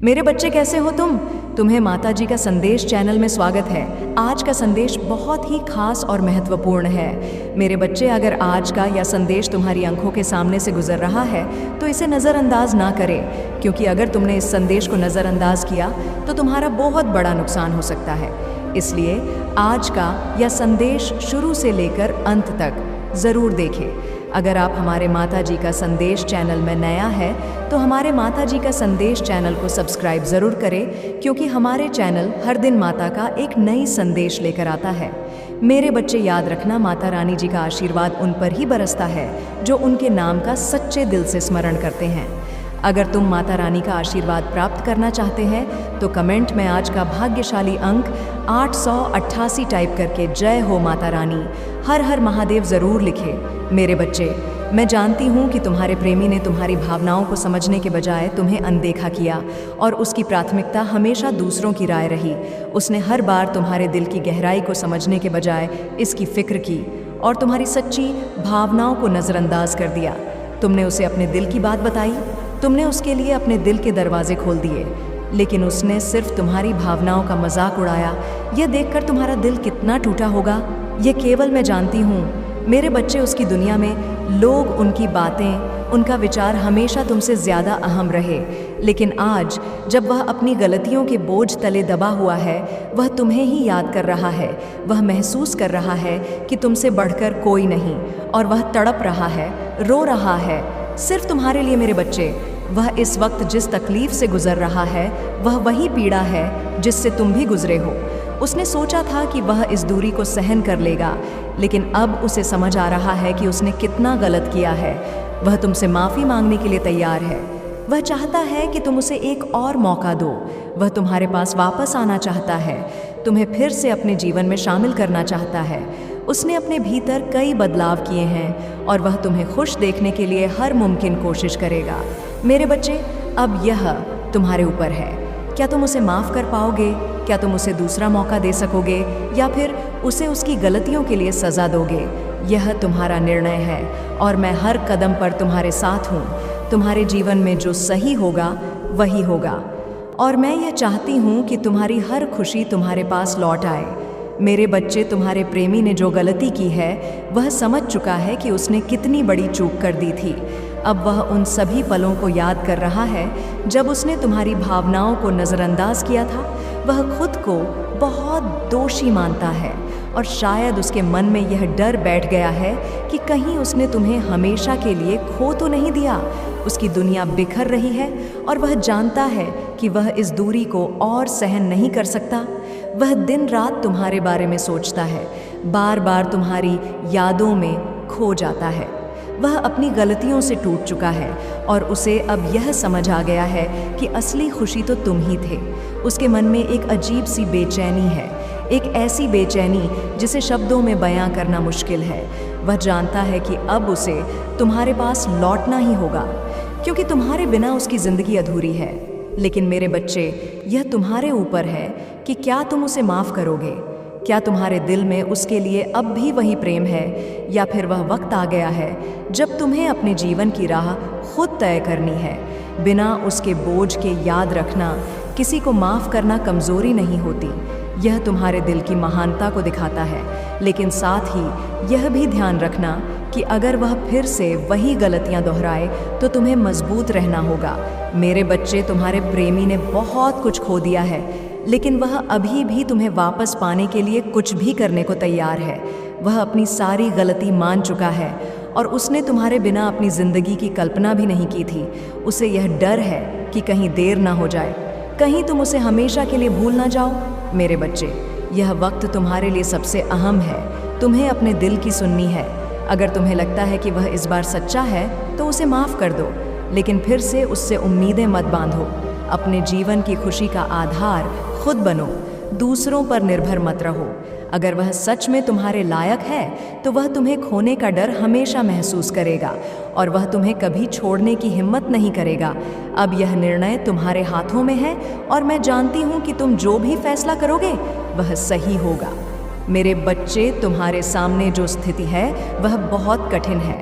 मेरे बच्चे कैसे हो तुम? तुम्हें माताजी का संदेश चैनल में स्वागत है। आज का संदेश बहुत ही खास और महत्वपूर्ण है। मेरे बच्चे, अगर आज का यह संदेश तुम्हारी आंखों के सामने से गुजर रहा है तो इसे नज़रअंदाज ना करें, क्योंकि अगर तुमने इस संदेश को नज़रअंदाज किया तो तुम्हारा बहुत बड़ा नुकसान हो सकता है। इसलिए आज का यह संदेश शुरू से लेकर अंत तक ज़रूर देखें। अगर आप हमारे माताजी का संदेश चैनल में नया है तो हमारे माताजी का संदेश चैनल को सब्सक्राइब ज़रूर करें, क्योंकि हमारे चैनल हर दिन माता का एक नई संदेश लेकर आता है। मेरे बच्चे, याद रखना, माता रानी जी का आशीर्वाद उन पर ही बरसता है जो उनके नाम का सच्चे दिल से स्मरण करते हैं। अगर तुम माता रानी का आशीर्वाद प्राप्त करना चाहते हैं तो कमेंट में आज का भाग्यशाली अंक 888 टाइप करके जय हो माता रानी, हर हर महादेव ज़रूर लिखें। मेरे बच्चे, मैं जानती हूँ कि तुम्हारे प्रेमी ने तुम्हारी भावनाओं को समझने के बजाय तुम्हें अनदेखा किया और उसकी प्राथमिकता हमेशा दूसरों की राय रही। उसने हर बार तुम्हारे दिल की गहराई को समझने के बजाय इसकी फिक्र की और तुम्हारी सच्ची भावनाओं को नज़रअंदाज कर दिया। तुमने उसे अपने दिल की बात बताई, तुमने उसके लिए अपने दिल के दरवाजे खोल दिए, लेकिन उसने सिर्फ तुम्हारी भावनाओं का मजाक उड़ाया। यह देखकर तुम्हारा दिल कितना टूटा होगा, यह केवल मैं जानती हूँ। मेरे बच्चे, उसकी दुनिया में लोग, उनकी बातें, उनका विचार हमेशा तुमसे ज़्यादा अहम रहे, लेकिन आज जब वह अपनी गलतियों के बोझ तले दबा हुआ है, वह तुम्हें ही याद कर रहा है। वह महसूस कर रहा है कि तुमसे बढ़कर कोई नहीं, और वह तड़प रहा है, रो रहा है सिर्फ तुम्हारे लिए। मेरे बच्चे, वह इस वक्त जिस तकलीफ से गुजर रहा है वह वही पीड़ा है जिससे तुम भी गुजरे हो। उसने सोचा था कि वह इस दूरी को सहन कर लेगा, लेकिन अब उसे समझ आ रहा है कि उसने कितना गलत किया है। वह तुमसे माफ़ी मांगने के लिए तैयार है। वह चाहता है कि तुम उसे एक और मौका दो। वह तुम्हारे पास वापस आना चाहता है, तुम्हें फिर से अपने जीवन में शामिल करना चाहता है। उसने अपने भीतर कई बदलाव किए हैं और वह तुम्हें खुश देखने के लिए हर मुमकिन कोशिश करेगा। मेरे बच्चे, अब यह तुम्हारे ऊपर है। क्या तुम उसे माफ़ कर पाओगे? क्या तुम उसे दूसरा मौका दे सकोगे, या फिर उसे उसकी गलतियों के लिए सज़ा दोगे? यह तुम्हारा निर्णय है और मैं हर कदम पर तुम्हारे साथ हूँ। तुम्हारे जीवन में जो सही होगा वही होगा, और मैं यह चाहती हूँ कि तुम्हारी हर खुशी तुम्हारे पास लौट आए। मेरे बच्चे, तुम्हारे प्रेमी ने जो गलती की है वह समझ चुका है कि उसने कितनी बड़ी चूक कर दी थी। अब वह उन सभी पलों को याद कर रहा है जब उसने तुम्हारी भावनाओं को नज़रअंदाज किया था। वह खुद को बहुत दोषी मानता है और शायद उसके मन में यह डर बैठ गया है कि कहीं उसने तुम्हें हमेशा के लिए खो तो नहीं दिया। उसकी दुनिया बिखर रही है और वह जानता है कि वह इस दूरी को और सहन नहीं कर सकता। वह दिन रात तुम्हारे बारे में सोचता है, बार बार तुम्हारी यादों में खो जाता है। वह अपनी गलतियों से टूट चुका है और उसे अब यह समझ आ गया है कि असली खुशी तो तुम ही थे। उसके मन में एक अजीब सी बेचैनी है, एक ऐसी बेचैनी जिसे शब्दों में बयां करना मुश्किल है। वह जानता है कि अब उसे तुम्हारे पास लौटना ही होगा, क्योंकि तुम्हारे बिना उसकी ज़िंदगी अधूरी है। लेकिन मेरे बच्चे, यह तुम्हारे ऊपर है कि क्या तुम उसे माफ़ करोगे। क्या तुम्हारे दिल में उसके लिए अब भी वही प्रेम है, या फिर वह वक्त आ गया है जब तुम्हें अपने जीवन की राह खुद तय करनी है? बिना उसके बोझ के याद रखना, किसी को माफ़ करना कमज़ोरी नहीं होती। यह तुम्हारे दिल की महानता को दिखाता है, लेकिन साथ ही यह भी ध्यान रखना कि अगर वह फिर से वही गलतियां दोहराए तो तुम्हें मजबूत रहना होगा। मेरे बच्चे, तुम्हारे प्रेमी ने बहुत कुछ खो दिया है, लेकिन वह अभी भी तुम्हें वापस पाने के लिए कुछ भी करने को तैयार है। वह अपनी सारी गलती मान चुका है और उसने तुम्हारे बिना अपनी ज़िंदगी की कल्पना भी नहीं की थी। उसे यह डर है कि कहीं देर ना हो जाए, कहीं तुम उसे हमेशा के लिए भूल ना जाओ। मेरे बच्चे, यह वक्त तुम्हारे लिए सबसे अहम है। तुम्हें अपने दिल की सुननी है। अगर तुम्हें लगता है कि वह इस बार सच्चा है तो उसे माफ़ कर दो, लेकिन फिर से उससे उम्मीदें मत बांधो। अपने जीवन की खुशी का आधार खुद बनो, दूसरों पर निर्भर मत रहो। अगर वह सच में तुम्हारे लायक है तो वह तुम्हें खोने का डर हमेशा महसूस करेगा और वह तुम्हें कभी छोड़ने की हिम्मत नहीं करेगा। अब यह निर्णय तुम्हारे हाथों में है और मैं जानती हूँ कि तुम जो भी फैसला करोगे वह सही होगा। मेरे बच्चे, तुम्हारे सामने जो स्थिति है वह बहुत कठिन है।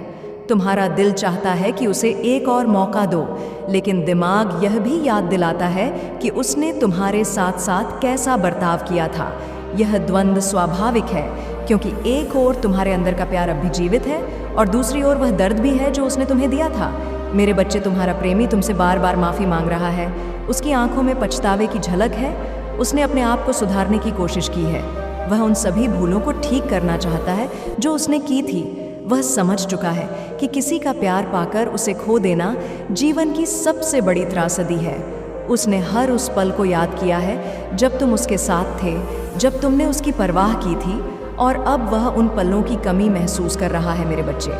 तुम्हारा दिल चाहता है कि उसे एक और मौका दो, लेकिन दिमाग यह भी याद दिलाता है कि उसने तुम्हारे साथ साथ कैसा बर्ताव किया था। यह द्वंद्व स्वाभाविक है, क्योंकि एक ओर तुम्हारे अंदर का प्यार अब भी जीवित है और दूसरी ओर वह दर्द भी है जो उसने तुम्हें दिया था। मेरे बच्चे, तुम्हारा प्रेमी तुमसे बार बार माफ़ी मांग रहा है। उसकी आंखों में पछतावे की झलक है। उसने अपने आप को सुधारने की कोशिश की है। वह उन सभी भूलों को ठीक करना चाहता है जो उसने की थी। वह समझ चुका है कि किसी का प्यार पाकर उसे खो देना जीवन की सबसे बड़ी त्रासदी है। उसने हर उस पल को याद किया है जब तुम उसके साथ थे, जब तुमने उसकी परवाह की थी, और अब वह उन पलों की कमी महसूस कर रहा है। मेरे बच्चे,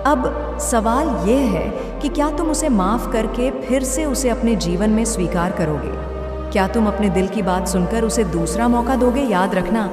अब सवाल यह है कि क्या तुम उसे माफ़ करके फिर से उसे अपने जीवन में स्वीकार करोगे? क्या तुम अपने दिल की बात सुनकर उसे दूसरा मौका दोगे? याद रखना,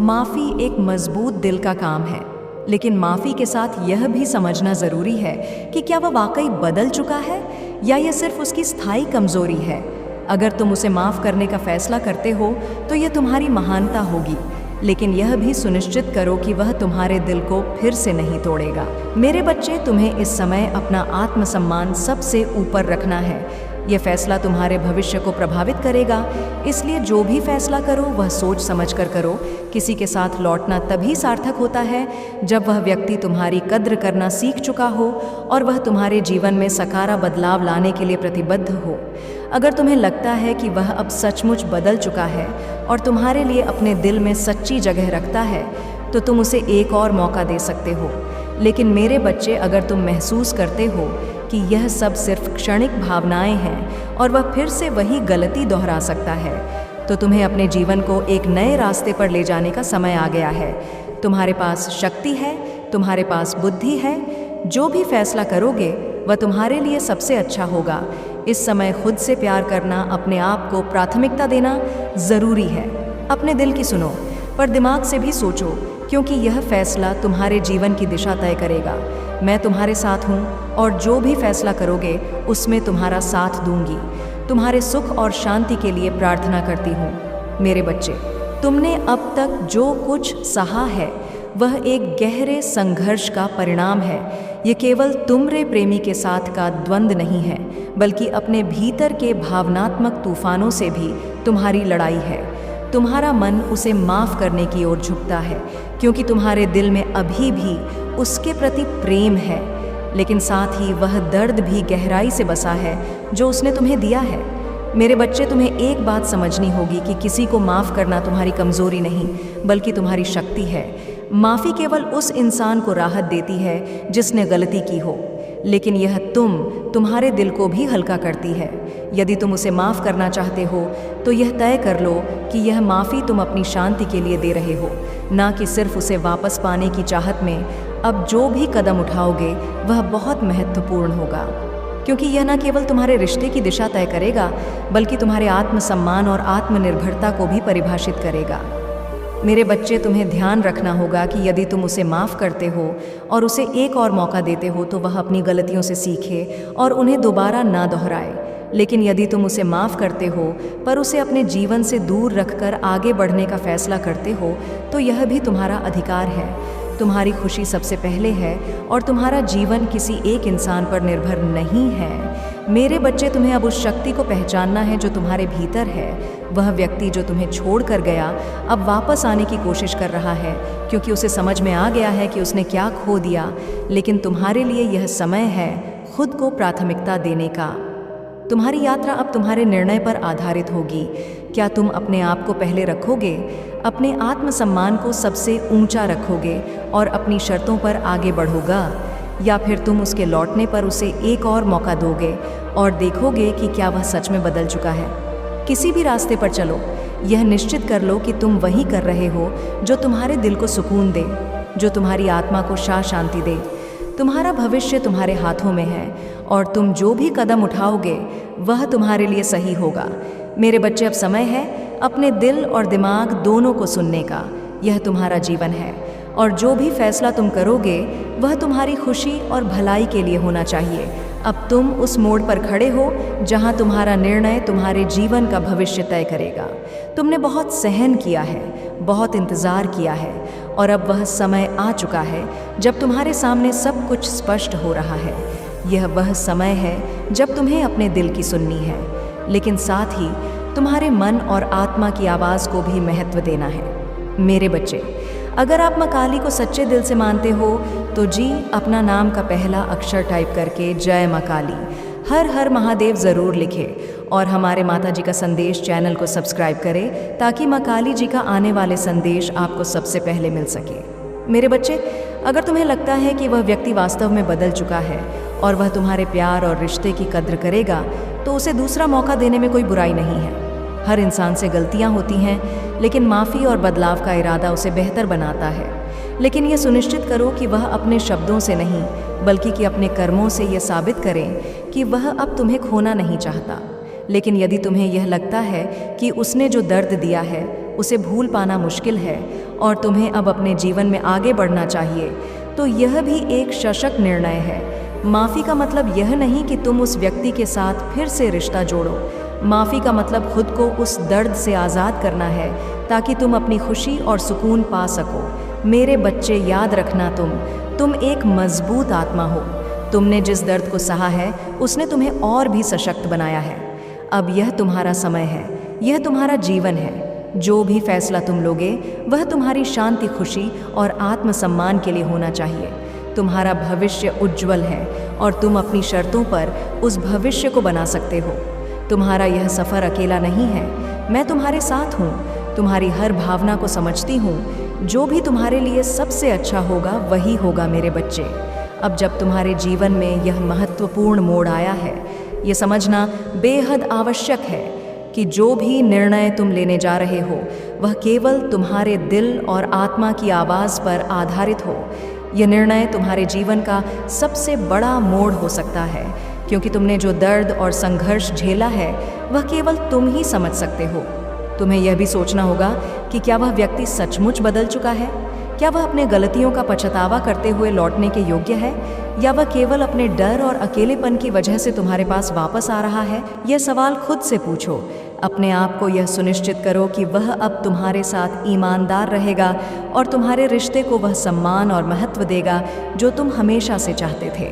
माफ़ी एक मजबूत दिल का काम है, लेकिन माफ़ी के साथ यह भी समझना ज़रूरी है कि क्या वह वाकई बदल चुका है या यह सिर्फ उसकी स्थायी कमज़ोरी है। अगर तुम उसे माफ़ करने का फैसला करते हो तो यह तुम्हारी महानता होगी, लेकिन यह भी सुनिश्चित करो कि वह तुम्हारे दिल को फिर से नहीं तोड़ेगा। मेरे बच्चे, तुम्हें इस समय अपना आत्मसम्मान सबसे ऊपर रखना है। यह फैसला तुम्हारे भविष्य को प्रभावित करेगा, इसलिए जो भी फैसला करो वह सोच समझ कर करो। किसी के साथ लौटना तभी सार्थक होता है जब वह व्यक्ति तुम्हारी कद्र करना सीख चुका हो और वह तुम्हारे जीवन में सकारात्मक बदलाव लाने के लिए प्रतिबद्ध हो। अगर तुम्हें लगता है कि वह अब सचमुच बदल चुका है और तुम्हारे लिए अपने दिल में सच्ची जगह रखता है, तो तुम उसे एक और मौका दे सकते हो। लेकिन मेरे बच्चे, अगर तुम महसूस करते हो कि यह सब सिर्फ क्षणिक भावनाएं हैं और वह फिर से वही गलती दोहरा सकता है, तो तुम्हें अपने जीवन को एक नए रास्ते पर ले जाने का समय आ गया है। तुम्हारे पास शक्ति है, तुम्हारे पास बुद्धि है। जो भी फैसला करोगे वह तुम्हारे लिए सबसे अच्छा होगा। इस समय खुद से प्यार करना, अपने आप को प्राथमिकता देना ज़रूरी है। अपने दिल की सुनो, पर दिमाग से भी सोचो, क्योंकि यह फैसला तुम्हारे जीवन की दिशा तय करेगा। मैं तुम्हारे साथ हूँ और जो भी फैसला करोगे उसमें तुम्हारा साथ दूंगी। तुम्हारे सुख और शांति के लिए प्रार्थना करती हूँ। मेरे बच्चे, तुमने अब तक जो कुछ सहा है वह एक गहरे संघर्ष का परिणाम है। ये केवल तुम्हारे प्रेमी के साथ का द्वंद्व नहीं है, बल्कि अपने भीतर के भावनात्मक तूफानों से भी तुम्हारी लड़ाई है। तुम्हारा मन उसे माफ़ करने की ओर झुकता है, क्योंकि तुम्हारे दिल में अभी भी उसके प्रति प्रेम है, लेकिन साथ ही वह दर्द भी गहराई से बसा है जो उसने तुम्हें दिया है। मेरे बच्चे, तुम्हें एक बात समझनी होगी कि किसी को माफ़ करना तुम्हारी कमज़ोरी नहीं, बल्कि तुम्हारी शक्ति है। माफ़ी केवल उस इंसान को राहत देती है जिसने गलती की हो, लेकिन यह तुम्हारे दिल को भी हल्का करती है। यदि तुम उसे माफ़ करना चाहते हो तो यह तय कर लो कि यह माफ़ी तुम अपनी शांति के लिए दे रहे हो, ना कि सिर्फ उसे वापस पाने की चाहत में। अब जो भी कदम उठाओगे वह बहुत महत्वपूर्ण होगा, क्योंकि यह न केवल तुम्हारे रिश्ते की दिशा तय करेगा, बल्कि तुम्हारे आत्मसम्मान और आत्मनिर्भरता को भी परिभाषित करेगा। मेरे बच्चे, तुम्हें ध्यान रखना होगा कि यदि तुम उसे माफ़ करते हो और उसे एक और मौका देते हो तो वह अपनी गलतियों से सीखे और उन्हें दोबारा ना दोहराए। लेकिन यदि तुम उसे माफ़ करते हो पर उसे अपने जीवन से दूर रखकर आगे बढ़ने का फैसला करते हो, तो यह भी तुम्हारा अधिकार है। तुम्हारी खुशी सबसे पहले है और तुम्हारा जीवन किसी एक इंसान पर निर्भर नहीं है। मेरे बच्चे, तुम्हें अब उस शक्ति को पहचानना है जो तुम्हारे भीतर है। वह व्यक्ति जो तुम्हें छोड़ कर गया अब वापस आने की कोशिश कर रहा है, क्योंकि उसे समझ में आ गया है कि उसने क्या खो दिया। लेकिन तुम्हारे लिए यह समय है खुद को प्राथमिकता देने का। तुम्हारी यात्रा अब तुम्हारे निर्णय पर आधारित होगी। क्या तुम अपने आप को पहले रखोगे, अपने आत्मसम्मान को सबसे ऊंचा रखोगे और अपनी शर्तों पर आगे बढ़ोगा, या फिर तुम उसके लौटने पर उसे एक और मौका दोगे और देखोगे कि क्या वह सच में बदल चुका है? किसी भी रास्ते पर चलो, यह निश्चित कर लो कि तुम वही कर रहे हो जो तुम्हारे दिल को सुकून दे, जो तुम्हारी आत्मा को शांति दे। तुम्हारा भविष्य तुम्हारे हाथों में है और तुम जो भी कदम उठाओगे वह तुम्हारे लिए सही होगा। मेरे बच्चे, अब समय है अपने दिल और दिमाग दोनों को सुनने का। यह तुम्हारा जीवन है और जो भी फैसला तुम करोगे वह तुम्हारी खुशी और भलाई के लिए होना चाहिए। अब तुम उस मोड़ पर खड़े हो जहां तुम्हारा निर्णय तुम्हारे जीवन का भविष्य तय करेगा। तुमने बहुत सहन किया है, बहुत इंतज़ार किया है और अब वह समय आ चुका है जब तुम्हारे सामने सब कुछ स्पष्ट हो रहा है। यह वह समय है जब तुम्हें अपने दिल की सुननी है, लेकिन साथ ही तुम्हारे मन और आत्मा की आवाज़ को भी महत्व देना है। मेरे बच्चे, अगर आप माँ काली को सच्चे दिल से मानते हो तो जी अपना नाम का पहला अक्षर टाइप करके जय माँ काली, हर हर महादेव ज़रूर लिखें और हमारे माता जी का संदेश चैनल को सब्सक्राइब करें ताकि माँ काली जी का आने वाले संदेश आपको सबसे पहले मिल सके। मेरे बच्चे, अगर तुम्हें लगता है कि वह व्यक्ति वास्तव में बदल चुका है और वह तुम्हारे प्यार और रिश्ते की कद्र करेगा तो उसे दूसरा मौका देने में कोई बुराई नहीं है। हर इंसान से गलतियां होती हैं, लेकिन माफ़ी और बदलाव का इरादा उसे बेहतर बनाता है। लेकिन ये सुनिश्चित करो कि वह अपने शब्दों से नहीं बल्कि कि अपने कर्मों से ये साबित करें कि वह अब तुम्हें खोना नहीं चाहता। लेकिन यदि तुम्हें यह लगता है कि उसने जो दर्द दिया है उसे भूल पाना मुश्किल है और तुम्हें अब अपने जीवन में आगे बढ़ना चाहिए, तो यह भी एक सशक्त निर्णय है। माफ़ी का मतलब यह नहीं कि तुम उस व्यक्ति के साथ फिर से रिश्ता जोड़ो। माफ़ी का मतलब खुद को उस दर्द से आज़ाद करना है ताकि तुम अपनी खुशी और सुकून पा सको। मेरे बच्चे, याद रखना, तुम एक मजबूत आत्मा हो। तुमने जिस दर्द को सहा है उसने तुम्हें और भी सशक्त बनाया है। अब यह तुम्हारा समय है, यह तुम्हारा जीवन है। जो भी फैसला तुम लोगे वह तुम्हारी शांति, खुशी और आत्मसम्मान के लिए होना चाहिए। तुम्हारा भविष्य उज्जवल है और तुम अपनी शर्तों पर उस भविष्य को बना सकते हो। तुम्हारा यह सफ़र अकेला नहीं है, मैं तुम्हारे साथ हूँ। तुम्हारी हर भावना को समझती हूँ। जो भी तुम्हारे लिए सबसे अच्छा होगा वही होगा मेरे बच्चे। अब जब तुम्हारे जीवन में यह महत्वपूर्ण मोड़ आया है, ये समझना बेहद आवश्यक है कि जो भी निर्णय तुम लेने जा रहे हो वह केवल तुम्हारे दिल और आत्मा की आवाज़ पर आधारित हो। यह निर्णय तुम्हारे जीवन का सबसे बड़ा मोड़ हो सकता है, क्योंकि तुमने जो दर्द और संघर्ष झेला है वह केवल तुम ही समझ सकते हो। तुम्हें यह भी सोचना होगा कि क्या वह व्यक्ति सचमुच बदल चुका है? क्या वह अपने गलतियों का पछतावा करते हुए लौटने के योग्य है, या वह केवल अपने डर और अकेलेपन की वजह से तुम्हारे पास वापस आ रहा है? यह सवाल खुद से पूछो। अपने आप को यह सुनिश्चित करो कि वह अब तुम्हारे साथ ईमानदार रहेगा और तुम्हारे रिश्ते को वह सम्मान और महत्व देगा जो तुम हमेशा से चाहते थे।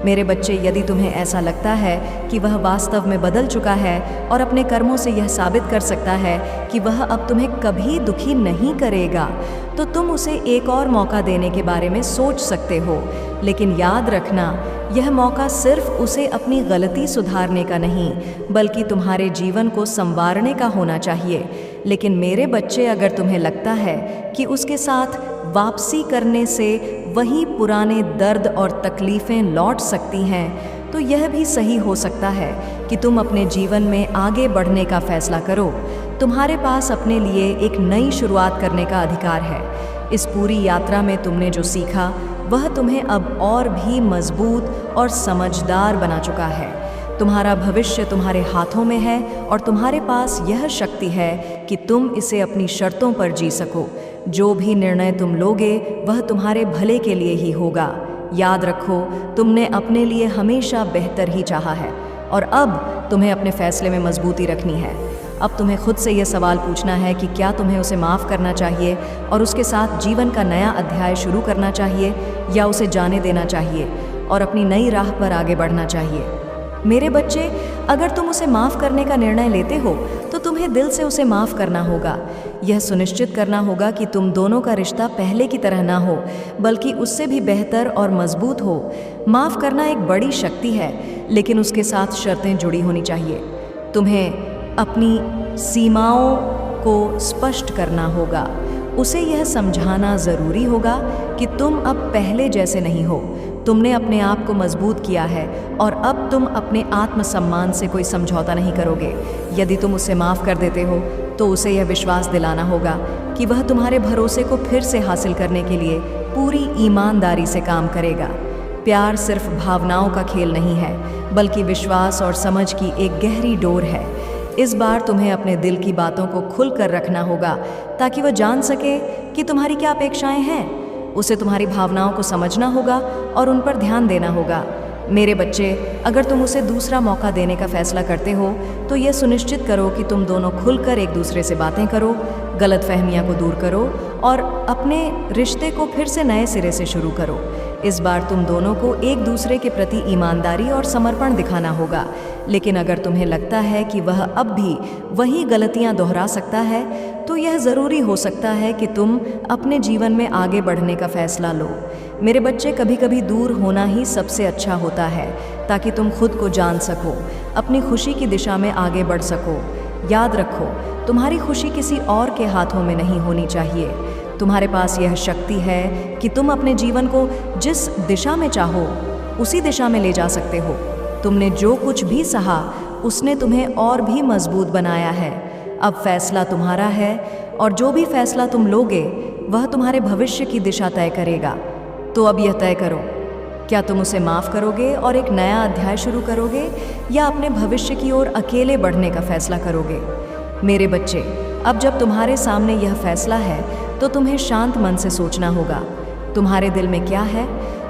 मेरे बच्चे, यदि तुम्हें ऐसा लगता है कि वह वास्तव में बदल चुका है और अपने कर्मों से यह साबित कर सकता है कि वह अब तुम्हें कभी दुखी नहीं करेगा, तो तुम उसे एक और मौका देने के बारे में सोच सकते हो। लेकिन याद रखना, यह मौका सिर्फ उसे अपनी गलती सुधारने का नहीं बल्कि तुम्हारे जीवन को संवारने का होना चाहिए। लेकिन मेरे बच्चे, अगर तुम्हें लगता है कि उसके साथ वापसी करने से वही पुराने दर्द और तकलीफ़ें लौट सकती हैं, तो यह भी सही हो सकता है कि तुम अपने जीवन में आगे बढ़ने का फैसला करो। तुम्हारे पास अपने लिए एक नई शुरुआत करने का अधिकार है। इस पूरी यात्रा में तुमने जो सीखा वह तुम्हें अब और भी मजबूत और समझदार बना चुका है। तुम्हारा भविष्य तुम्हारे हाथों में है और तुम्हारे पास यह शक्ति है कि तुम इसे अपनी शर्तों पर जी सको। जो भी निर्णय तुम लोगे वह तुम्हारे भले के लिए ही होगा। याद रखो, तुमने अपने लिए हमेशा बेहतर ही चाहा है और अब तुम्हें अपने फैसले में मजबूती रखनी है। अब तुम्हें खुद से यह सवाल पूछना है कि क्या तुम्हें उसे माफ़ करना चाहिए और उसके साथ जीवन का नया अध्याय शुरू करना चाहिए, या उसे जाने देना चाहिए और अपनी नई राह पर आगे बढ़ना चाहिए। मेरे बच्चे, अगर तुम उसे माफ़ करने का निर्णय लेते हो तो तुम्हें दिल से उसे माफ़ करना होगा। यह सुनिश्चित करना होगा कि तुम दोनों का रिश्ता पहले की तरह ना हो बल्कि उससे भी बेहतर और मजबूत हो। माफ़ करना एक बड़ी शक्ति है, लेकिन उसके साथ शर्तें जुड़ी होनी चाहिए। तुम्हें अपनी सीमाओं को स्पष्ट करना होगा। उसे यह समझाना ज़रूरी होगा कि तुम अब पहले जैसे नहीं हो। तुमने अपने आप को मजबूत किया है और अब तुम अपने आत्मसम्मान से कोई समझौता नहीं करोगे। यदि तुम उसे माफ़ कर देते हो तो उसे यह विश्वास दिलाना होगा कि वह तुम्हारे भरोसे को फिर से हासिल करने के लिए पूरी ईमानदारी से काम करेगा। प्यार सिर्फ भावनाओं का खेल नहीं है बल्कि विश्वास और समझ की एक गहरी डोर है। इस बार तुम्हें अपने दिल की बातों को खुलकर रखना होगा ताकि वह जान सके कि तुम्हारी क्या अपेक्षाएं हैं। उसे तुम्हारी भावनाओं को समझना होगा और उन पर ध्यान देना होगा। मेरे बच्चे, अगर तुम उसे दूसरा मौका देने का फैसला करते हो तो यह सुनिश्चित करो कि तुम दोनों खुलकर एक दूसरे से बातें करो, गलतफहमियां को दूर करो और अपने रिश्ते को फिर से नए सिरे से शुरू करो। इस बार तुम दोनों को एक दूसरे के प्रति ईमानदारी और समर्पण दिखाना होगा। लेकिन अगर तुम्हें लगता है कि वह अब भी वही गलतियां दोहरा सकता है तो यह ज़रूरी हो सकता है कि तुम अपने जीवन में आगे बढ़ने का फैसला लो। मेरे बच्चे, कभी कभी दूर होना ही सबसे अच्छा होता है ताकि तुम खुद को जान सको, अपनी खुशी की दिशा में आगे बढ़ सको। याद रखो, तुम्हारी खुशी किसी और के हाथों में नहीं होनी चाहिए। तुम्हारे पास यह शक्ति है कि तुम अपने जीवन को जिस दिशा में चाहो उसी दिशा में ले जा सकते हो। तुमने जो कुछ भी सहा उसने तुम्हें और भी मजबूत बनाया है। अब फैसला तुम्हारा है और जो भी फैसला तुम लोगे वह तुम्हारे भविष्य की दिशा तय करेगा। तो अब यह तय करो, क्या तुम उसे माफ़ करोगे और एक नया अध्याय शुरू करोगे या अपने भविष्य की ओर अकेले बढ़ने का फैसला करोगे? मेरे बच्चे, अब जब तुम्हारे सामने यह फैसला है तो तुम्हें शांत मन से सोचना होगा। तुम्हारे दिल में क्या है,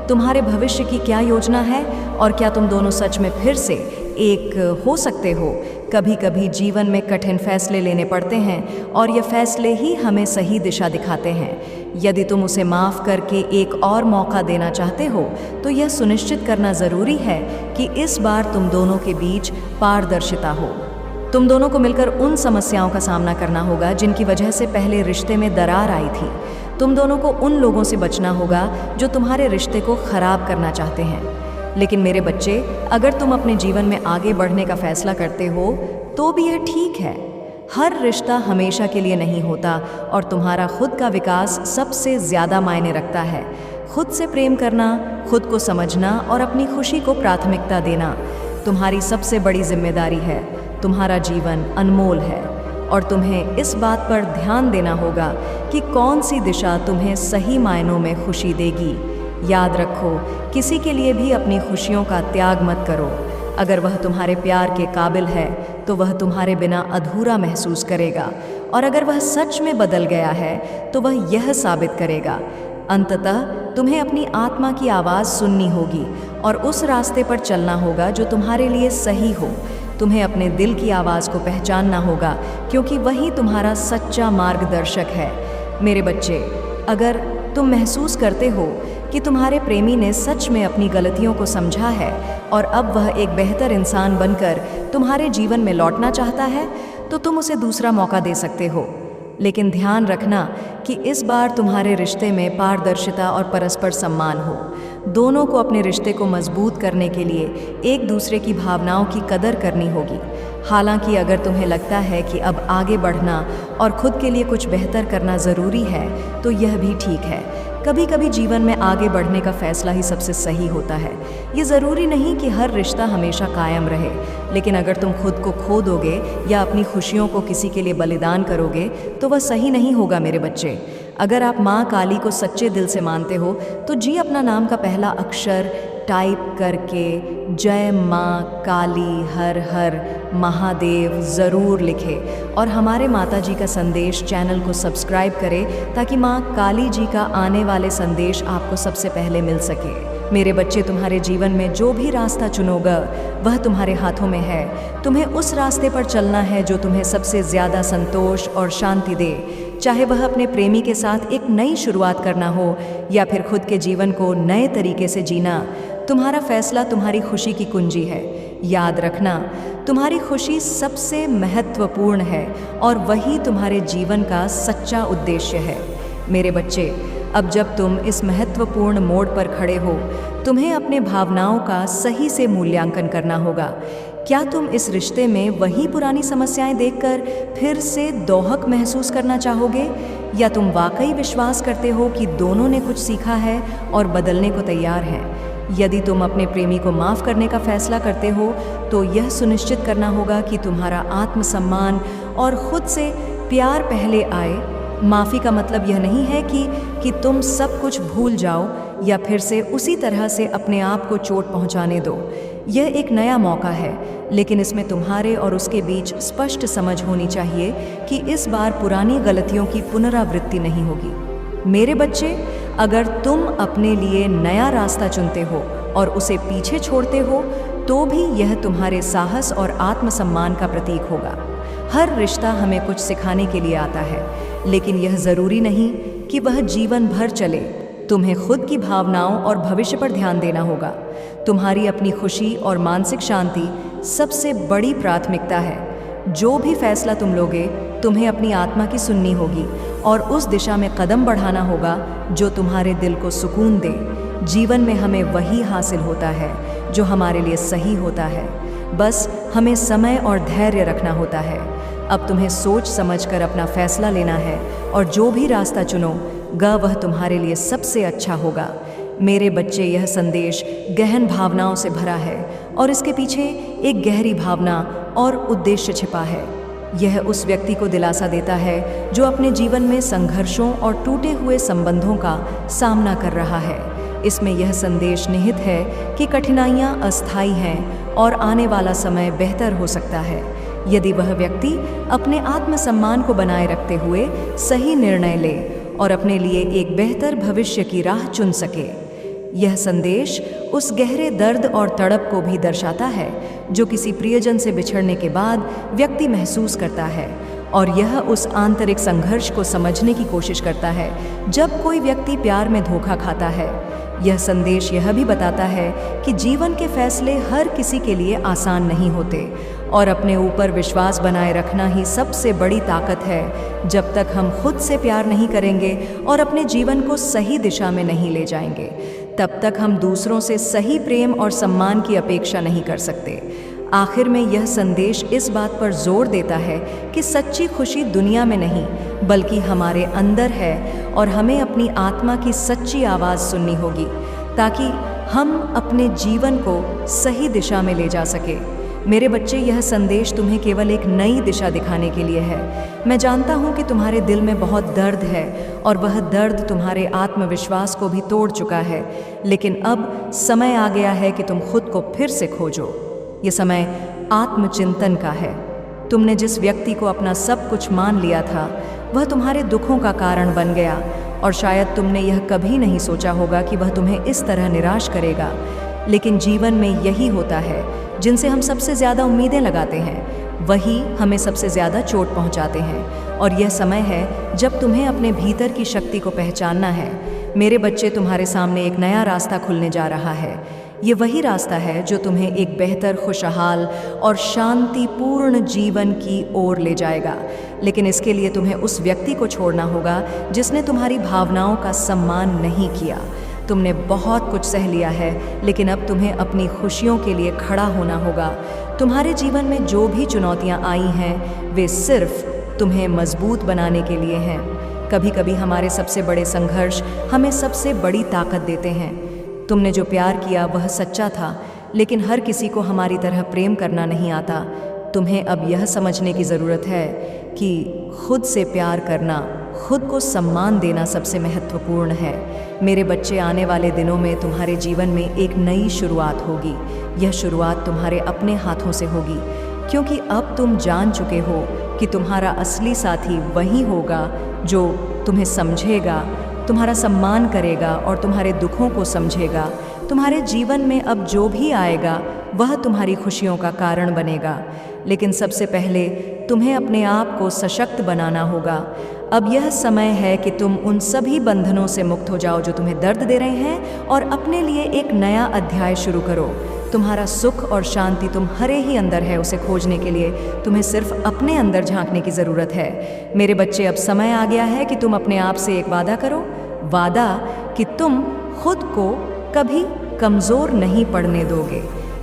तुम्हारे भविष्य की क्या योजना है और क्या तुम दोनों सच में फिर से एक हो सकते हो? कभी कभी जीवन में कठिन फैसले लेने पड़ते हैं और ये फैसले ही हमें सही दिशा दिखाते हैं। यदि तुम उसे माफ़ करके एक और मौका देना चाहते हो तो यह सुनिश्चित करना ज़रूरी है कि इस बार तुम दोनों के बीच पारदर्शिता हो। तुम दोनों को मिलकर उन समस्याओं का सामना करना होगा जिनकी वजह से पहले रिश्ते में दरार आई थी। तुम दोनों को उन लोगों से बचना होगा जो तुम्हारे रिश्ते को खराब करना चाहते हैं। लेकिन मेरे बच्चे, अगर तुम अपने जीवन में आगे बढ़ने का फैसला करते हो तो भी यह ठीक है। हर रिश्ता हमेशा के लिए नहीं होता और तुम्हारा खुद का विकास सबसे ज़्यादा मायने रखता है। खुद से प्रेम करना, खुद को समझना और अपनी खुशी को प्राथमिकता देना तुम्हारी सबसे बड़ी जिम्मेदारी है। तुम्हारा जीवन अनमोल है और तुम्हें इस बात पर ध्यान देना होगा कि कौन सी दिशा तुम्हें सही मायनों में खुशी देगी। याद रखो, किसी के लिए भी अपनी खुशियों का त्याग मत करो। अगर वह तुम्हारे प्यार के काबिल है तो वह तुम्हारे बिना अधूरा महसूस करेगा और अगर वह सच में बदल गया है तो वह यह साबित करेगा। अंततः तुम्हें अपनी आत्मा की आवाज़ सुननी होगी और उस रास्ते पर चलना होगा जो तुम्हारे लिए सही हो। तुम्हें अपने दिल की आवाज़ को पहचानना होगा क्योंकि वही तुम्हारा सच्चा मार्गदर्शक है। मेरे बच्चे, अगर तुम महसूस करते हो कि तुम्हारे प्रेमी ने सच में अपनी गलतियों को समझा है और अब वह एक बेहतर इंसान बनकर तुम्हारे जीवन में लौटना चाहता है तो तुम उसे दूसरा मौका दे सकते हो। लेकिन ध्यान रखना कि इस बार तुम्हारे रिश्ते में पारदर्शिता और परस्पर सम्मान हो। दोनों को अपने रिश्ते को मजबूत करने के लिए एक दूसरे की भावनाओं की कदर करनी होगी। हालांकि अगर तुम्हें लगता है कि अब आगे बढ़ना और खुद के लिए कुछ बेहतर करना ज़रूरी है तो यह भी ठीक है। कभी कभी जीवन में आगे बढ़ने का फैसला ही सबसे सही होता है। ये ज़रूरी नहीं कि हर रिश्ता हमेशा कायम रहे, लेकिन अगर तुम खुद को खो दोगे या अपनी खुशियों को किसी के लिए बलिदान करोगे तो वह सही नहीं होगा। मेरे बच्चे, अगर आप माँ काली को सच्चे दिल से मानते हो तो जी अपना नाम का पहला अक्षर टाइप करके जय माँ काली हर हर महादेव ज़रूर लिखें और हमारे माता जी का संदेश चैनल को सब्सक्राइब करें ताकि माँ काली जी का आने वाले संदेश आपको सबसे पहले मिल सके। मेरे बच्चे, तुम्हारे जीवन में जो भी रास्ता चुनोगा वह तुम्हारे हाथों में है। तुम्हें उस रास्ते पर चलना है जो तुम्हें सबसे ज़्यादा संतोष और शांति दे, चाहे वह अपने प्रेमी के साथ एक नई शुरुआत करना हो या फिर खुद के जीवन को नए तरीके से जीना। तुम्हारा फैसला तुम्हारी खुशी की कुंजी है। याद रखना, तुम्हारी खुशी सबसे महत्वपूर्ण है और वही तुम्हारे जीवन का सच्चा उद्देश्य है। मेरे बच्चे, अब जब तुम इस महत्वपूर्ण मोड़ पर खड़े हो, तुम्हें अपने भावनाओं का सही से मूल्यांकन करना होगा। क्या तुम इस रिश्ते में वही पुरानी समस्याएं देखकर फिर से दोहक महसूस करना चाहोगे या तुम वाकई विश्वास करते हो कि दोनों ने कुछ सीखा है और बदलने को तैयार हैं? यदि तुम अपने प्रेमी को माफ़ करने का फैसला करते हो तो यह सुनिश्चित करना होगा कि तुम्हारा आत्मसम्मान और खुद से प्यार पहले आए। माफ़ी का मतलब यह नहीं है कि तुम सब कुछ भूल जाओ या फिर से उसी तरह से अपने आप को चोट पहुंचाने दो। यह एक नया मौका है, लेकिन इसमें तुम्हारे और उसके बीच स्पष्ट समझ होनी चाहिए कि इस बार पुरानी गलतियों की पुनरावृत्ति नहीं होगी। मेरे बच्चे, अगर तुम अपने लिए नया रास्ता चुनते हो और उसे पीछे छोड़ते हो तो भी यह तुम्हारे साहस और आत्मसम्मान का प्रतीक होगा। हर रिश्ता हमें कुछ सिखाने के लिए आता है, लेकिन यह जरूरी नहीं कि वह जीवन भर चले। तुम्हें खुद की भावनाओं और भविष्य पर ध्यान देना होगा। तुम्हारी अपनी खुशी और मानसिक शांति सबसे बड़ी प्राथमिकता है। जो भी फैसला तुम लोगे, तुम्हें अपनी आत्मा की सुननी होगी और उस दिशा में कदम बढ़ाना होगा जो तुम्हारे दिल को सुकून दे। जीवन में हमें वही हासिल होता है जो हमारे लिए सही होता है। बस हमें समय और धैर्य रखना होता है। अब तुम्हें सोच समझकर अपना फैसला लेना है और जो भी रास्ता चुनोगा वह तुम्हारे लिए सबसे अच्छा होगा। मेरे बच्चे, यह संदेश गहन भावनाओं से भरा है और इसके पीछे एक गहरी भावना और उद्देश्य छिपा है। यह उस व्यक्ति को दिलासा देता है जो अपने जीवन में संघर्षों और टूटे हुए संबंधों का सामना कर रहा है। इसमें यह संदेश निहित है कि कठिनाइयाँ अस्थायी हैं और आने वाला समय बेहतर हो सकता है यदि वह व्यक्ति अपने आत्मसम्मान को बनाए रखते हुए सही निर्णय ले और अपने लिए एक बेहतर भविष्य की राह चुन सके। यह संदेश उस गहरे दर्द और तड़प को भी दर्शाता है जो किसी प्रियजन से बिछड़ने के बाद व्यक्ति महसूस करता है, और यह उस आंतरिक संघर्ष को समझने की कोशिश करता है जब कोई व्यक्ति प्यार में धोखा खाता है। यह संदेश यह भी बताता है कि जीवन के फैसले हर किसी के लिए आसान नहीं होते और अपने ऊपर विश्वास बनाए रखना ही सबसे बड़ी ताकत है। जब तक हम खुद से प्यार नहीं करेंगे और अपने जीवन को सही दिशा में नहीं ले जाएंगे, तब तक हम दूसरों से सही प्रेम और सम्मान की अपेक्षा नहीं कर सकते। आखिर में यह संदेश इस बात पर जोर देता है कि सच्ची खुशी दुनिया में नहीं बल्कि हमारे अंदर है और हमें अपनी आत्मा की सच्ची आवाज़ सुननी होगी ताकि हम अपने जीवन को सही दिशा में ले जा सके। मेरे बच्चे, यह संदेश तुम्हें केवल एक नई दिशा दिखाने के लिए है। मैं जानता हूँ कि तुम्हारे दिल में बहुत दर्द है और वह दर्द तुम्हारे आत्मविश्वास को भी तोड़ चुका है, लेकिन अब समय आ गया है कि तुम खुद को फिर से खोजो। ये समय आत्मचिंतन का है। तुमने जिस व्यक्ति को अपना सब कुछ मान लिया था वह तुम्हारे दुखों का कारण बन गया, और शायद तुमने यह कभी नहीं सोचा होगा कि वह तुम्हें इस तरह निराश करेगा। लेकिन जीवन में यही होता है, जिनसे हम सबसे ज़्यादा उम्मीदें लगाते हैं वही हमें सबसे ज़्यादा चोट पहुंचाते हैं, और यह समय है जब तुम्हें अपने भीतर की शक्ति को पहचानना है। मेरे बच्चे, तुम्हारे सामने एक नया रास्ता खुलने जा रहा है। ये वही रास्ता है जो तुम्हें एक बेहतर, खुशहाल और शांतिपूर्ण जीवन की ओर ले जाएगा। लेकिन इसके लिए तुम्हें उस व्यक्ति को छोड़ना होगा जिसने तुम्हारी भावनाओं का सम्मान नहीं किया। तुमने बहुत कुछ सह लिया है, लेकिन अब तुम्हें अपनी खुशियों के लिए खड़ा होना होगा। तुम्हारे जीवन में जो भी चुनौतियां आई हैं वे सिर्फ तुम्हें मजबूत बनाने के लिए हैं। कभी कभी हमारे सबसे बड़े संघर्ष हमें सबसे बड़ी ताकत देते हैं। तुमने जो प्यार किया वह सच्चा था, लेकिन हर किसी को हमारी तरह प्रेम करना नहीं आता। तुम्हें अब यह समझने की ज़रूरत है कि खुद से प्यार करना, खुद को सम्मान देना सबसे महत्वपूर्ण है। मेरे बच्चे, आने वाले दिनों में तुम्हारे जीवन में एक नई शुरुआत होगी। यह शुरुआत तुम्हारे अपने हाथों से होगी, क्योंकि अब तुम जान चुके हो कि तुम्हारा असली साथी वही होगा जो तुम्हें समझेगा, तुम्हारा सम्मान करेगा और तुम्हारे दुखों को समझेगा। तुम्हारे जीवन में अब जो भी आएगा वह तुम्हारी खुशियों का कारण बनेगा। लेकिन सबसे पहले तुम्हें अपने आप को सशक्त बनाना होगा। अब यह समय है कि तुम उन सभी बंधनों से मुक्त हो जाओ जो तुम्हें दर्द दे रहे हैं और अपने लिए एक नया अध्याय शुरू करो। तुम्हारा सुख और शांति तुम्हारे ही अंदर है। उसे खोजने के लिए तुम्हें सिर्फ अपने अंदर झांकने की ज़रूरत है। मेरे बच्चे, अब समय आ गया है कि तुम अपने आप से एक वादा करो। वादा कि तुम खुद को कभी कमज़ोर नहीं पड़ने दोगे।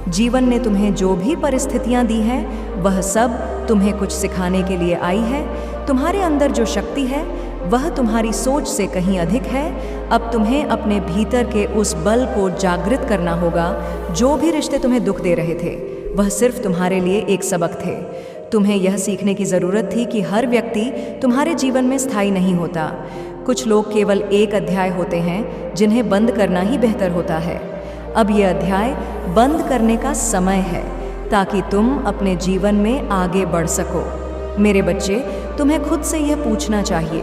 जीवन ने तुम्हें जो भी परिस्थितियां दी हैं वह सब तुम्हें कुछ सिखाने के लिए आई है। तुम्हारे अंदर जो शक्ति है वह तुम्हारी सोच से कहीं अधिक है। अब तुम्हें अपने भीतर के उस बल को जागृत करना होगा। जो भी रिश्ते तुम्हें दुख दे रहे थे वह सिर्फ तुम्हारे लिए एक सबक थे। तुम्हें यह सीखने की ज़रूरत थी कि हर व्यक्ति तुम्हारे जीवन में स्थायी नहीं होता। कुछ लोग केवल एक अध्याय होते हैं जिन्हें बंद करना ही बेहतर होता है। अब यह अध्याय बंद करने का समय है ताकि तुम अपने जीवन में आगे बढ़ सको। मेरे बच्चे, तुम्हें खुद से यह पूछना चाहिए,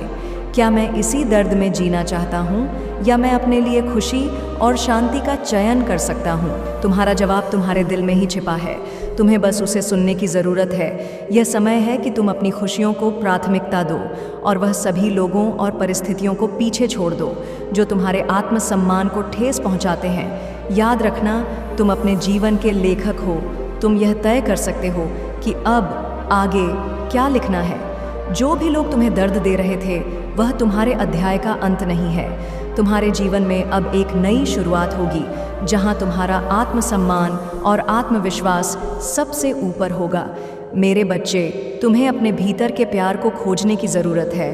क्या मैं इसी दर्द में जीना चाहता हूँ या मैं अपने लिए खुशी और शांति का चयन कर सकता हूँ? तुम्हारा जवाब तुम्हारे दिल में ही छिपा है। तुम्हें बस उसे सुनने की ज़रूरत है। यह समय है कि तुम अपनी खुशियों को प्राथमिकता दो और वह सभी लोगों और परिस्थितियों को पीछे छोड़ दो जो तुम्हारे आत्मसम्मान को ठेस पहुँचाते हैं। याद रखना, तुम अपने जीवन के लेखक हो। तुम यह तय कर सकते हो कि अब आगे क्या लिखना है। जो भी लोग तुम्हें दर्द दे रहे थे वह तुम्हारे अध्याय का अंत नहीं है। तुम्हारे जीवन में अब एक नई शुरुआत होगी जहां तुम्हारा आत्मसम्मान और आत्मविश्वास सबसे ऊपर होगा। मेरे बच्चे, तुम्हें अपने भीतर के प्यार को खोजने की ज़रूरत है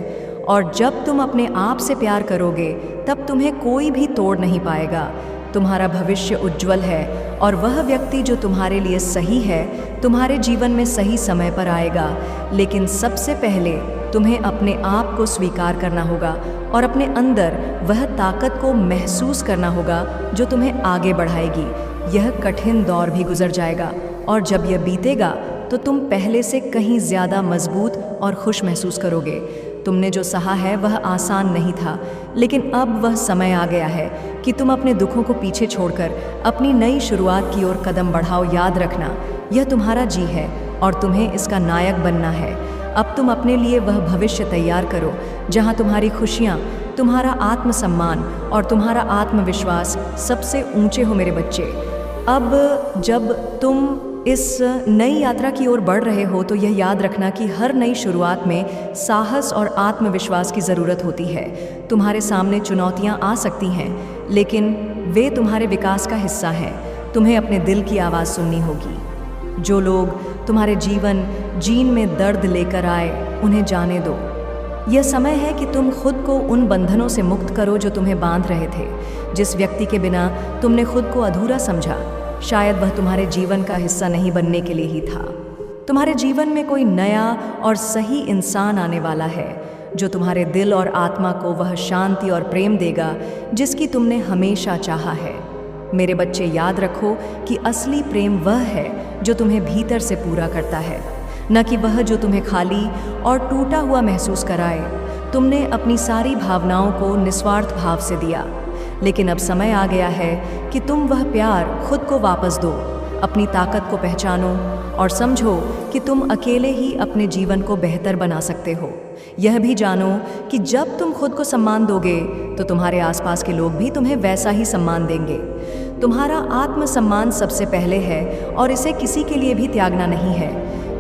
और जब तुम अपने आप से प्यार करोगे तब तुम्हें कोई भी तोड़ नहीं पाएगा। तुम्हारा भविष्य उज्जवल है और वह व्यक्ति जो तुम्हारे लिए सही है तुम्हारे जीवन में सही समय पर आएगा। लेकिन सबसे पहले तुम्हें अपने आप को स्वीकार करना होगा और अपने अंदर वह ताकत को महसूस करना होगा जो तुम्हें आगे बढ़ाएगी। यह कठिन दौर भी गुजर जाएगा और जब यह बीतेगा तो तुम पहले से कहीं ज़्यादा मजबूत और खुश महसूस करोगे। तुमने जो सहा है वह आसान नहीं था, लेकिन अब वह समय आ गया है कि तुम अपने दुखों को पीछे छोड़कर अपनी नई शुरुआत की ओर कदम बढ़ाओ। याद रखना, यह तुम्हारा जी है और तुम्हें इसका नायक बनना है। अब तुम अपने लिए वह भविष्य तैयार करो जहां तुम्हारी खुशियां, तुम्हारा आत्मसम्मान और तुम्हारा आत्मविश्वास सबसे ऊंचे हो। मेरे बच्चे, अब जब तुम इस नई यात्रा की ओर बढ़ रहे हो तो यह याद रखना कि हर नई शुरुआत में साहस और आत्मविश्वास की ज़रूरत होती है। तुम्हारे सामने चुनौतियां आ सकती हैं, लेकिन वे तुम्हारे विकास का हिस्सा हैं। तुम्हें अपने दिल की आवाज़ सुननी होगी। जो लोग तुम्हारे जीन में दर्द लेकर आए उन्हें जाने दो। यह समय है कि तुम खुद को उन बंधनों से मुक्त करो जो तुम्हें बांध रहे थे। जिस व्यक्ति के बिना तुमने खुद को अधूरा समझा, शायद वह तुम्हारे जीवन का हिस्सा नहीं बनने के लिए ही था। तुम्हारे जीवन में कोई नया और सही इंसान आने वाला है जो तुम्हारे दिल और आत्मा को वह शांति और प्रेम देगा जिसकी तुमने हमेशा चाहा है। मेरे बच्चे, याद रखो कि असली प्रेम वह है जो तुम्हें भीतर से पूरा करता है, न कि वह जो तुम्हें खाली और टूटा हुआ महसूस कराए। तुमने अपनी सारी भावनाओं को निस्वार्थ भाव से दिया, लेकिन अब समय आ गया है कि तुम वह प्यार खुद को वापस दो। अपनी ताकत को पहचानो और समझो कि तुम अकेले ही अपने जीवन को बेहतर बना सकते हो। यह भी जानो कि जब तुम खुद को सम्मान दोगे तो तुम्हारे आसपास के लोग भी तुम्हें वैसा ही सम्मान देंगे। तुम्हारा आत्मसम्मान सबसे पहले है और इसे किसी के लिए भी त्यागना नहीं है।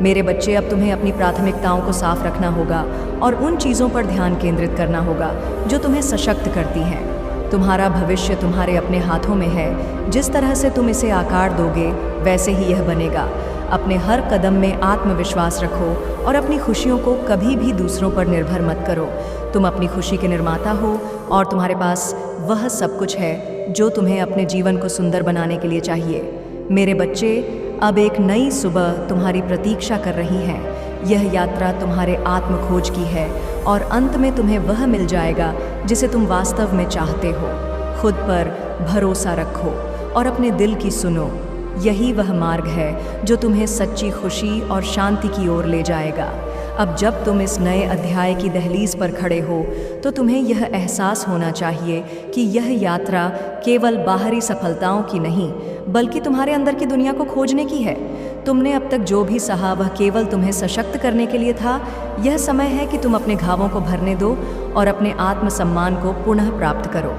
मेरे बच्चे, अब तुम्हें अपनी प्राथमिकताओं को साफ रखना होगा और उन चीज़ों पर ध्यान केंद्रित करना होगा जो तुम्हें सशक्त करती हैं। तुम्हारा भविष्य तुम्हारे अपने हाथों में है। जिस तरह से तुम इसे आकार दोगे वैसे ही यह बनेगा। अपने हर कदम में आत्मविश्वास रखो और अपनी खुशियों को कभी भी दूसरों पर निर्भर मत करो। तुम अपनी खुशी के निर्माता हो और तुम्हारे पास वह सब कुछ है जो तुम्हें अपने जीवन को सुंदर बनाने के लिए चाहिए। मेरे बच्चे, अब एक नई सुबह तुम्हारी प्रतीक्षा कर रही है। यह यात्रा तुम्हारे आत्म खोज की है और अंत में तुम्हें वह मिल जाएगा जिसे तुम वास्तव में चाहते हो। खुद पर भरोसा रखो और अपने दिल की सुनो। यही वह मार्ग है जो तुम्हें सच्ची खुशी और शांति की ओर ले जाएगा। अब जब तुम इस नए अध्याय की दहलीज पर खड़े हो तो तुम्हें यह एहसास होना चाहिए कि यह यात्रा केवल बाहरी सफलताओं की नहीं बल्कि तुम्हारे अंदर की दुनिया को खोजने की है। तुमने अब तक जो भी सहा वह केवल तुम्हें सशक्त करने के लिए था। यह समय है कि तुम अपने घावों को भरने दो और अपने आत्मसम्मान को पुनः प्राप्त करो।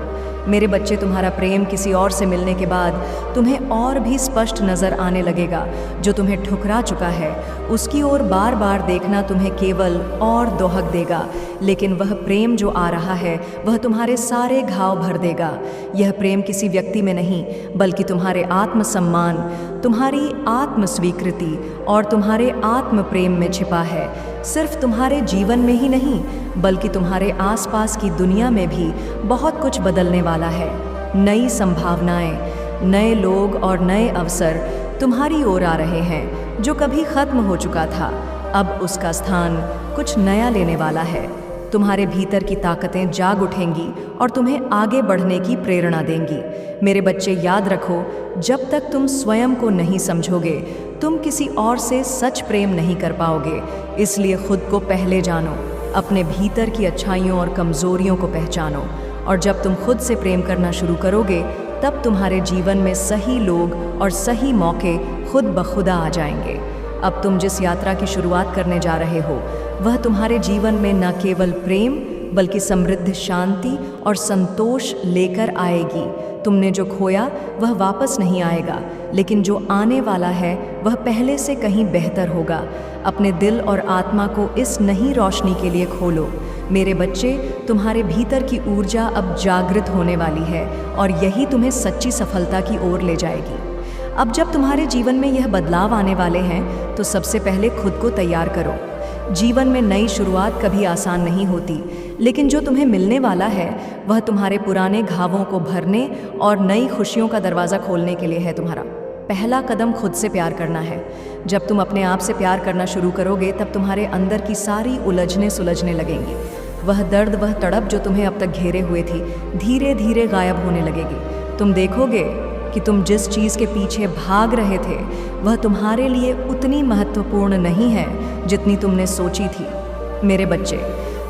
मेरे बच्चे, तुम्हारा प्रेम किसी और से मिलने के बाद तुम्हें और भी स्पष्ट नज़र आने लगेगा। जो तुम्हें ठुकरा चुका है उसकी ओर बार बार देखना तुम्हें केवल और दोहक देगा, लेकिन वह प्रेम जो आ रहा है वह तुम्हारे सारे घाव भर देगा। यह प्रेम किसी व्यक्ति में नहीं बल्कि तुम्हारे आत्मसम्मान, तुम्हारी आत्मस्वीकृति और तुम्हारे आत्म प्रेम में छिपा है। सिर्फ तुम्हारे जीवन में ही नहीं बल्कि तुम्हारे आसपास की दुनिया में भी बहुत कुछ बदलने वाला है। नई संभावनाएं, नए लोग और नए अवसर तुम्हारी ओर आ रहे हैं। जो कभी खत्म हो चुका था अब उसका स्थान कुछ नया लेने वाला है। तुम्हारे भीतर की ताकतें जाग उठेंगी और तुम्हें आगे बढ़ने की प्रेरणा देंगी। मेरे बच्चे, याद रखो, जब तक तुम स्वयं को नहीं समझोगे तुम किसी और से सच प्रेम नहीं कर पाओगे। इसलिए खुद को पहले जानो, अपने भीतर की अच्छाइयों और कमजोरियों को पहचानो और जब तुम खुद से प्रेम करना शुरू करोगे, तब तुम्हारे जीवन में सही लोग और सही मौके खुद ब खुदा आ जाएंगे। अब तुम जिस यात्रा की शुरुआत करने जा रहे हो, वह तुम्हारे जीवन में न केवल प्रेम बल्कि समृद्ध शांति और संतोष लेकर आएगी। तुमने जो खोया वह वापस नहीं आएगा, लेकिन जो आने वाला है वह पहले से कहीं बेहतर होगा। अपने दिल और आत्मा को इस नई रोशनी के लिए खोलो। मेरे बच्चे, तुम्हारे भीतर की ऊर्जा अब जागृत होने वाली है और यही तुम्हें सच्ची सफलता की ओर ले जाएगी। अब जब तुम्हारे जीवन में यह बदलाव आने वाले हैं, तो सबसे पहले खुद को तैयार करो। जीवन में नई शुरुआत कभी आसान नहीं होती, लेकिन जो तुम्हें मिलने वाला है वह तुम्हारे पुराने घावों को भरने और नई खुशियों का दरवाज़ा खोलने के लिए है। तुम्हारा पहला कदम खुद से प्यार करना है। जब तुम अपने आप से प्यार करना शुरू करोगे, तब तुम्हारे अंदर की सारी उलझने सुलझने लगेंगी। वह दर्द, वह तड़प जो तुम्हें अब तक घेरे हुए थी, धीरे धीरे गायब होने लगेगी। तुम देखोगे कि तुम जिस चीज़ के पीछे भाग रहे थे वह तुम्हारे लिए उतनी महत्वपूर्ण नहीं है जितनी तुमने सोची थी। मेरे बच्चे,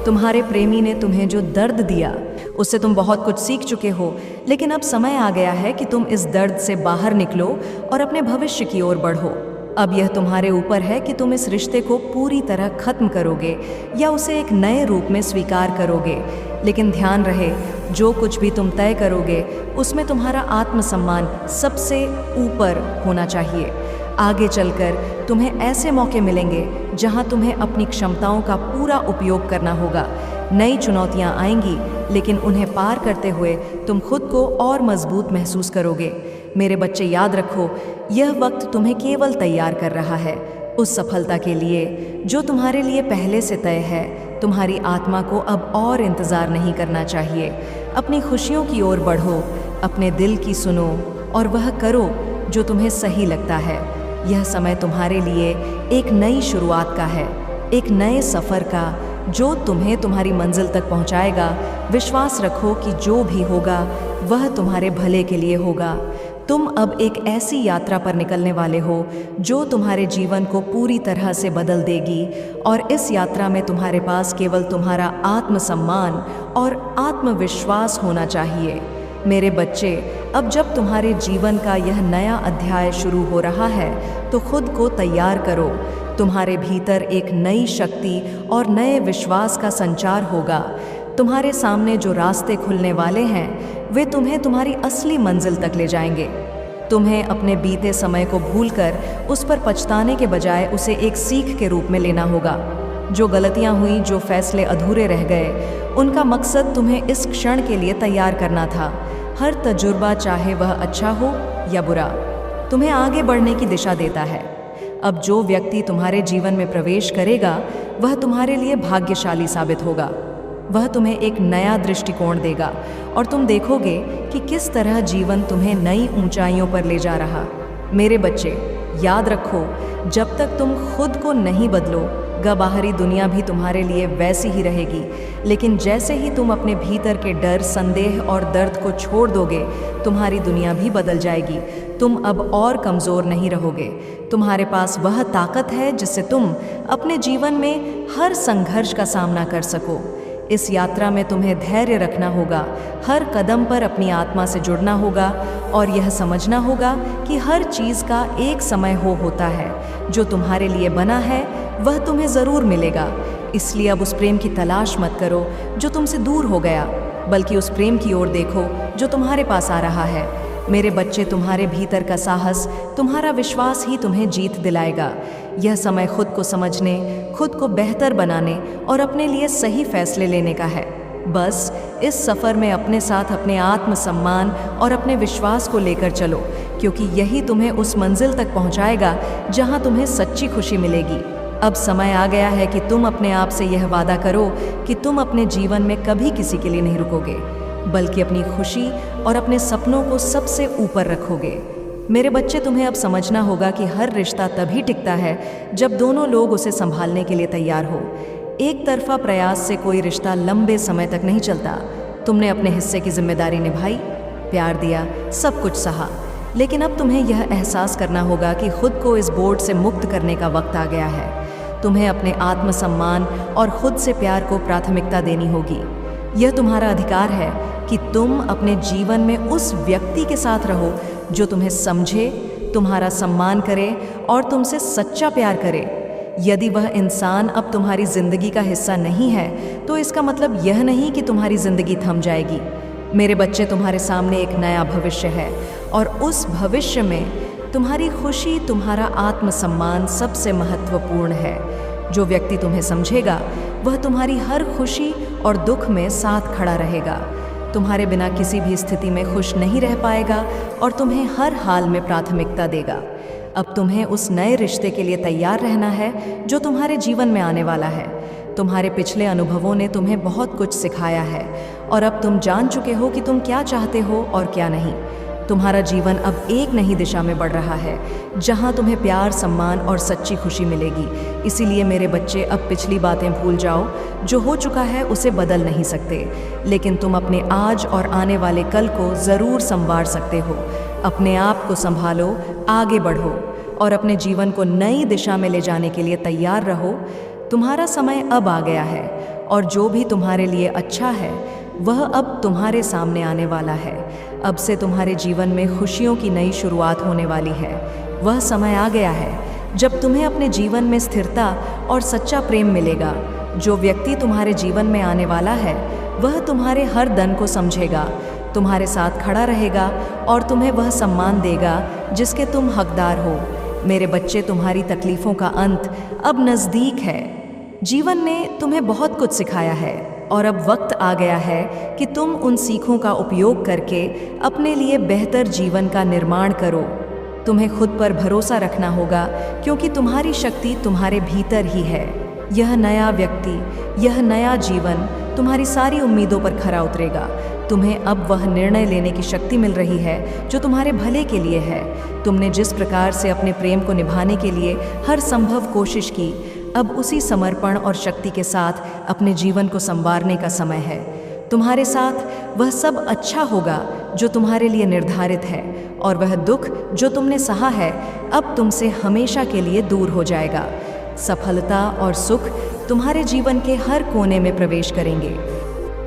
तुम्हारे प्रेमी ने तुम्हें जो दर्द दिया उससे तुम बहुत कुछ सीख चुके हो, लेकिन अब समय आ गया है कि तुम इस दर्द से बाहर निकलो और अपने भविष्य की ओर बढ़ो। अब यह तुम्हारे ऊपर है कि तुम इस रिश्ते को पूरी तरह खत्म करोगे या उसे एक नए रूप में स्वीकार करोगे। लेकिन ध्यान रहे, जो कुछ भी तुम तय करोगे उसमें तुम्हारा आत्मसम्मान सबसे ऊपर होना चाहिए। आगे चलकर तुम्हें ऐसे मौके मिलेंगे जहां तुम्हें अपनी क्षमताओं का पूरा उपयोग करना होगा। नई चुनौतियां आएंगी, लेकिन उन्हें पार करते हुए तुम खुद को और मजबूत महसूस करोगे। मेरे बच्चे, याद रखो, यह वक्त तुम्हें केवल तैयार कर रहा है उस सफलता के लिए जो तुम्हारे लिए पहले से तय है। तुम्हारी आत्मा को अब और इंतज़ार नहीं करना चाहिए। अपनी खुशियों की ओर बढ़ो, अपने दिल की सुनो और वह करो जो तुम्हें सही लगता है। यह समय तुम्हारे लिए एक नई शुरुआत का है, एक नए सफ़र का, जो तुम्हें तुम्हारी मंजिल तक पहुंचाएगा। विश्वास रखो कि जो भी होगा वह तुम्हारे भले के लिए होगा। तुम अब एक ऐसी यात्रा पर निकलने वाले हो जो तुम्हारे जीवन को पूरी तरह से बदल देगी, और इस यात्रा में तुम्हारे पास केवल तुम्हारा आत्मसम्मान और आत्मविश्वास होना चाहिए। मेरे बच्चे, अब जब तुम्हारे जीवन का यह नया अध्याय शुरू हो रहा है, तो खुद को तैयार करो। तुम्हारे भीतर एक नई शक्ति और नए विश्वास का संचार होगा। तुम्हारे सामने जो रास्ते खुलने वाले हैं वे तुम्हें तुम्हारी असली मंजिल तक ले जाएंगे। तुम्हें अपने बीते समय को भूलकर उस पर पछताने के बजाय उसे एक सीख के रूप में लेना होगा। जो गलतियां हुई, जो फैसले अधूरे रह गए, उनका मकसद तुम्हें इस क्षण के लिए तैयार करना था। हर तजुर्बा, चाहे वह अच्छा हो या बुरा, तुम्हें आगे बढ़ने की दिशा देता है। अब जो व्यक्ति तुम्हारे जीवन में प्रवेश करेगा वह तुम्हारे लिए भाग्यशाली साबित होगा। वह तुम्हें एक नया दृष्टिकोण देगा और तुम देखोगे कि किस तरह जीवन तुम्हें नई ऊंचाइयों पर ले जा रहा। मेरे बच्चे, याद रखो, जब तक तुम खुद को नहीं बदलोगे, बाहरी दुनिया भी तुम्हारे लिए वैसी ही रहेगी। लेकिन जैसे ही तुम अपने भीतर के डर, संदेह और दर्द को छोड़ दोगे, तुम्हारी दुनिया भी बदल जाएगी। तुम अब और कमज़ोर नहीं रहोगे। तुम्हारे पास वह ताकत है जिससे तुम अपने जीवन में हर संघर्ष का सामना कर सको। इस यात्रा में तुम्हें धैर्य रखना होगा, हर कदम पर अपनी आत्मा से जुड़ना होगा और यह समझना होगा कि हर चीज़ का एक समय होता है। जो तुम्हारे लिए बना है वह तुम्हें ज़रूर मिलेगा। इसलिए अब उस प्रेम की तलाश मत करो जो तुमसे दूर हो गया, बल्कि उस प्रेम की ओर देखो जो तुम्हारे पास आ रहा है। मेरे बच्चे, तुम्हारे भीतर का साहस, तुम्हारा विश्वास ही तुम्हें जीत दिलाएगा। यह समय खुद को समझने, खुद को बेहतर बनाने और अपने लिए सही फैसले लेने का है। बस इस सफ़र में अपने साथ अपने आत्मसम्मान और अपने विश्वास को लेकर चलो, क्योंकि यही तुम्हें उस मंजिल तक पहुंचाएगा जहां तुम्हें सच्ची खुशी मिलेगी। अब समय आ गया है कि तुम अपने आप से यह वादा करो कि तुम अपने जीवन में कभी किसी के लिए नहीं रुकोगे, बल्कि अपनी खुशी और अपने सपनों को सबसे ऊपर रखोगे। मेरे बच्चे, तुम्हें अब समझना होगा कि हर रिश्ता तभी टिकता है जब दोनों लोग उसे संभालने के लिए तैयार हो। एक तरफा प्रयास से कोई रिश्ता लंबे समय तक नहीं चलता। तुमने अपने हिस्से की जिम्मेदारी निभाई, प्यार दिया, सब कुछ सहा, लेकिन अब तुम्हें यह एहसास करना होगा कि खुद को इस बोझ से मुक्त करने का वक्त आ गया है। तुम्हें अपने आत्मसम्मान और खुद से प्यार को प्राथमिकता देनी होगी। यह तुम्हारा अधिकार है कि तुम अपने जीवन में उस व्यक्ति के साथ रहो जो तुम्हें समझे, तुम्हारा सम्मान करे और तुमसे सच्चा प्यार करे। यदि वह इंसान अब तुम्हारी जिंदगी का हिस्सा नहीं है, तो इसका मतलब यह नहीं कि तुम्हारी जिंदगी थम जाएगी। मेरे बच्चे, तुम्हारे सामने एक नया भविष्य है और उस भविष्य में तुम्हारी खुशी, तुम्हारा आत्मसम्मान सबसे महत्वपूर्ण है। जो व्यक्ति तुम्हें समझेगा वह तुम्हारी हर खुशी और दुख में साथ खड़ा रहेगा, तुम्हारे बिना किसी भी स्थिति में खुश नहीं रह पाएगा और तुम्हें हर हाल में प्राथमिकता देगा। अब तुम्हें उस नए रिश्ते के लिए तैयार रहना है जो तुम्हारे जीवन में आने वाला है। तुम्हारे पिछले अनुभवों ने तुम्हें बहुत कुछ सिखाया है और अब तुम जान चुके हो कि तुम क्या चाहते हो और क्या नहीं। तुम्हारा जीवन अब एक नई दिशा में बढ़ रहा है जहां तुम्हें प्यार, सम्मान और सच्ची खुशी मिलेगी। इसीलिए मेरे बच्चे, अब पिछली बातें भूल जाओ। जो हो चुका है उसे बदल नहीं सकते, लेकिन तुम अपने आज और आने वाले कल को ज़रूर संवार सकते हो। अपने आप को संभालो, आगे बढ़ो और अपने जीवन को नई दिशा में ले जाने के लिए तैयार रहो। तुम्हारा समय अब आ गया है और जो भी तुम्हारे लिए अच्छा है वह अब तुम्हारे सामने आने वाला है। अब से तुम्हारे जीवन में खुशियों की नई शुरुआत होने वाली है। वह समय आ गया है जब तुम्हें अपने जीवन में स्थिरता और सच्चा प्रेम मिलेगा। जो व्यक्ति तुम्हारे जीवन में आने वाला है वह तुम्हारे हर दन को समझेगा, तुम्हारे साथ खड़ा रहेगा और तुम्हें वह सम्मान देगा जिसके तुम हकदार हो। मेरे बच्चे, तुम्हारी तकलीफ़ों का अंत अब नज़दीक है। जीवन ने तुम्हें बहुत कुछ सिखाया है और अब वक्त आ गया है कि तुम उन सीखों का उपयोग करके अपने लिए बेहतर जीवन का निर्माण करो। तुम्हें खुद पर भरोसा रखना होगा क्योंकि तुम्हारी शक्ति तुम्हारे भीतर ही है। यह नया व्यक्ति, यह नया जीवन तुम्हारी सारी उम्मीदों पर खरा उतरेगा। तुम्हें अब वह निर्णय लेने की शक्ति मिल रही है जो तुम्हारे भले के लिए है। तुमने जिस प्रकार से अपने प्रेम को निभाने के लिए हर संभव कोशिश की, अब उसी समर्पण और शक्ति के साथ अपने जीवन को संवारने का समय है। तुम्हारे साथ वह सब अच्छा होगा जो तुम्हारे लिए निर्धारित है और वह दुख जो तुमने सहा है अब तुमसे हमेशा के लिए दूर हो जाएगा। सफलता और सुख तुम्हारे जीवन के हर कोने में प्रवेश करेंगे।